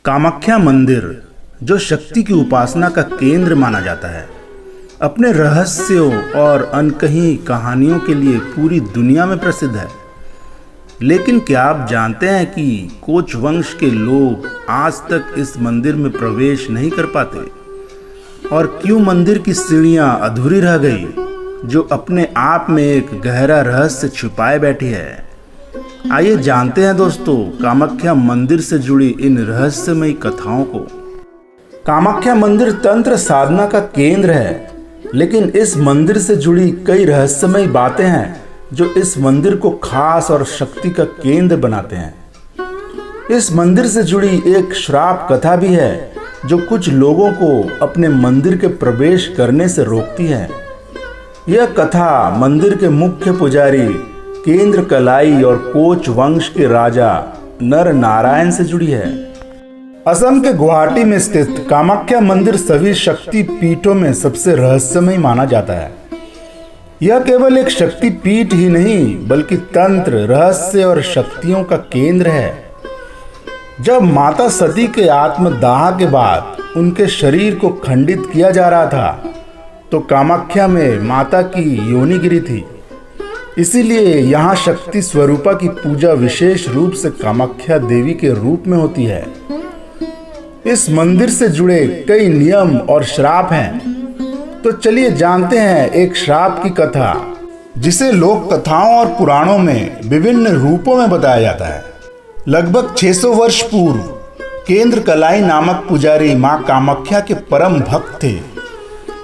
कामाख्या मंदिर, जो शक्ति की उपासना का केंद्र माना जाता है, अपने रहस्यों और अनकही कहानियों के लिए पूरी दुनिया में प्रसिद्ध है। लेकिन क्या आप जानते हैं कि कोच वंश के लोग आज तक इस मंदिर में प्रवेश नहीं कर पाते? और क्यों मंदिर की सीढ़ियां अधूरी रह गई, जो अपने आप में एक गहरा रहस्य छिपाए बैठी है? आइए जानते हैं दोस्तों, कामाख्या मंदिर से जुड़ी इन रहस्यमयी कथाओं को। कामाख्या मंदिर तंत्र साधना का केंद्र है, लेकिन इस मंदिर से जुड़ी कई रहस्यमयी बातें हैं जो इस मंदिर को खास और शक्ति का केंद्र बनाते हैं। इस मंदिर से जुड़ी एक श्राप कथा भी है जो कुछ लोगों को अपने मंदिर के प्रवेश करने से रोकती है। यह कथा मंदिर के मुख्य पुजारी केंद्र कलाई और कोच वंश के राजा नर नारायण से जुड़ी है। असम के गुवाहाटी में स्थित कामाख्या मंदिर सभी शक्ति पीठों में सबसे रहस्यमय माना जाता है। यह केवल एक शक्ति पीठ ही नहीं, बल्कि तंत्र, रहस्य और शक्तियों का केंद्र है। जब माता सती के आत्मदाह के बाद उनके शरीर को खंडित किया जा रहा था, तो कामाख्या में माता की योनि गिरी थी। इसीलिए यहाँ शक्ति स्वरूपा की पूजा विशेष रूप से कामाख्या देवी के रूप में होती है। इस मंदिर से जुड़े कई नियम और श्राप हैं। तो चलिए जानते हैं एक श्राप की कथा, जिसे लोक कथाओं और पुराणों में विभिन्न रूपों में बताया जाता है। लगभग 600 वर्ष पूर्व केंद्र कलाई नामक पुजारी मां कामाख्या के परम भक्त थे।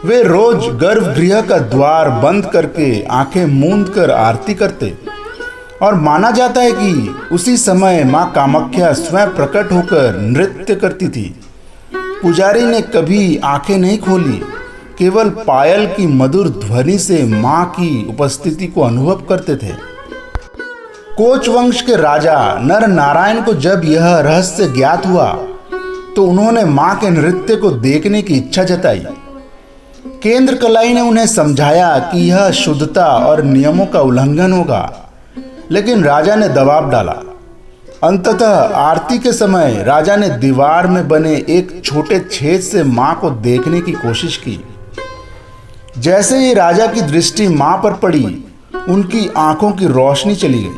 वे रोज गर्भगृह का द्वार बंद करके आंखें मूंद कर आरती करते और माना जाता है कि उसी समय मां कामाख्या स्वयं प्रकट होकर नृत्य करती थी। पुजारी ने कभी आंखें नहीं खोली, केवल पायल की मधुर ध्वनि से मां की उपस्थिति को अनुभव करते थे। कोच वंश के राजा नर नारायण को जब यह रहस्य ज्ञात हुआ, तो उन्होंने मां के नृत्य को देखने की इच्छा जताई। केंद्र कलाई ने उन्हें समझाया कि यह शुद्धता और नियमों का उल्लंघन होगा, लेकिन राजा ने दबाव डाला। अंततः आरती के समय राजा ने दीवार में बने एक छोटे छेद से मां को देखने की कोशिश की। जैसे ही राजा की दृष्टि मां पर पड़ी, उनकी आंखों की रोशनी चली गई।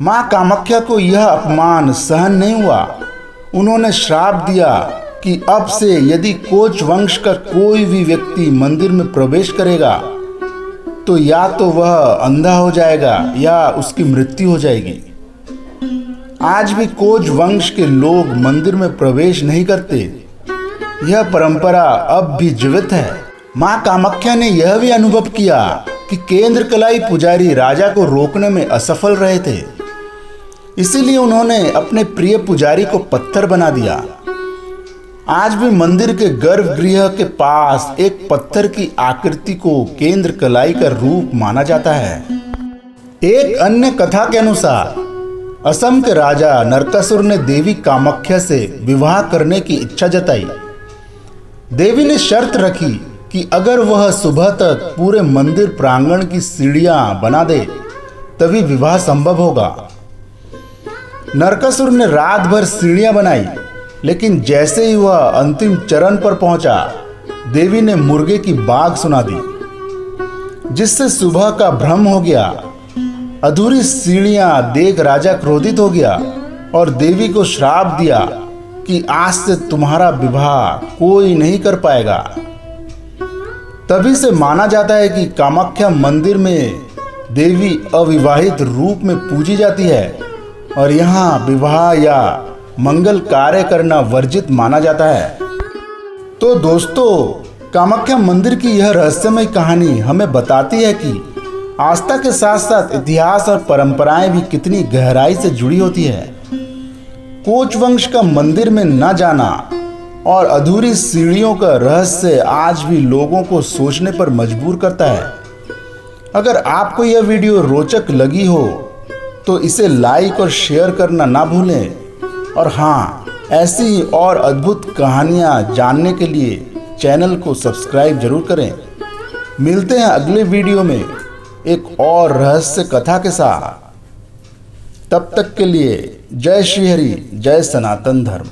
मां कामाख्या को यह अपमान सहन नहीं हुआ। उन्होंने श्राप दिया कि अब से यदि कोच वंश का कोई भी व्यक्ति मंदिर में प्रवेश करेगा, तो या तो वह अंधा हो जाएगा या उसकी मृत्यु हो जाएगी। आज भी कोच वंश के लोग मंदिर में प्रवेश नहीं करते। यह परंपरा अब भी जीवित है। मां कामाख्या ने यह भी अनुभव किया कि केंद्र कलाई पुजारी राजा को रोकने में असफल रहे थे। इसीलिए उन्होंने अपने प्रिय पुजारी को पत्थर बना दिया। आज भी मंदिर के गर्भगृह के पास एक पत्थर की आकृति को केंद्र कलाई का रूप माना जाता है। एक अन्य कथा के अनुसार असम के राजा नरकासुर ने देवी कामाख्या से विवाह करने की इच्छा जताई। देवी ने शर्त रखी कि अगर वह सुबह तक पूरे मंदिर प्रांगण की सीढ़ियां बना दे, तभी विवाह संभव होगा। नरकासुर ने रात भर सीढ़ियां बनाई, लेकिन जैसे ही वह अंतिम चरण पर पहुंचा, देवी ने मुर्गे की बाग सुना दी, जिससे सुबह का भ्रम हो गया। अधूरी सीढ़ियां देख राजा क्रोधित हो गया और देवी को श्राप दिया कि आज से तुम्हारा विवाह कोई नहीं कर पाएगा। तभी से माना जाता है कि कामाख्या मंदिर में देवी अविवाहित रूप में पूजी जाती है और यहाँ विवाह या मंगल कार्य करना वर्जित माना जाता है। तो दोस्तों, कामाख्या मंदिर की यह रहस्यमय कहानी हमें बताती है कि आस्था के साथ साथ इतिहास और परंपराएं भी कितनी गहराई से जुड़ी होती है। कोच वंश का मंदिर में न जाना और अधूरी सीढ़ियों का रहस्य आज भी लोगों को सोचने पर मजबूर करता है। अगर आपको यह वीडियो रोचक लगी हो, तो इसे लाइक और शेयर करना ना भूलें। और हाँ, ऐसी और अद्भुत कहानियाँ जानने के लिए चैनल को सब्सक्राइब जरूर करें। मिलते हैं अगले वीडियो में एक और रहस्य कथा के साथ। तब तक के लिए जय श्री हरि, जय सनातन धर्म।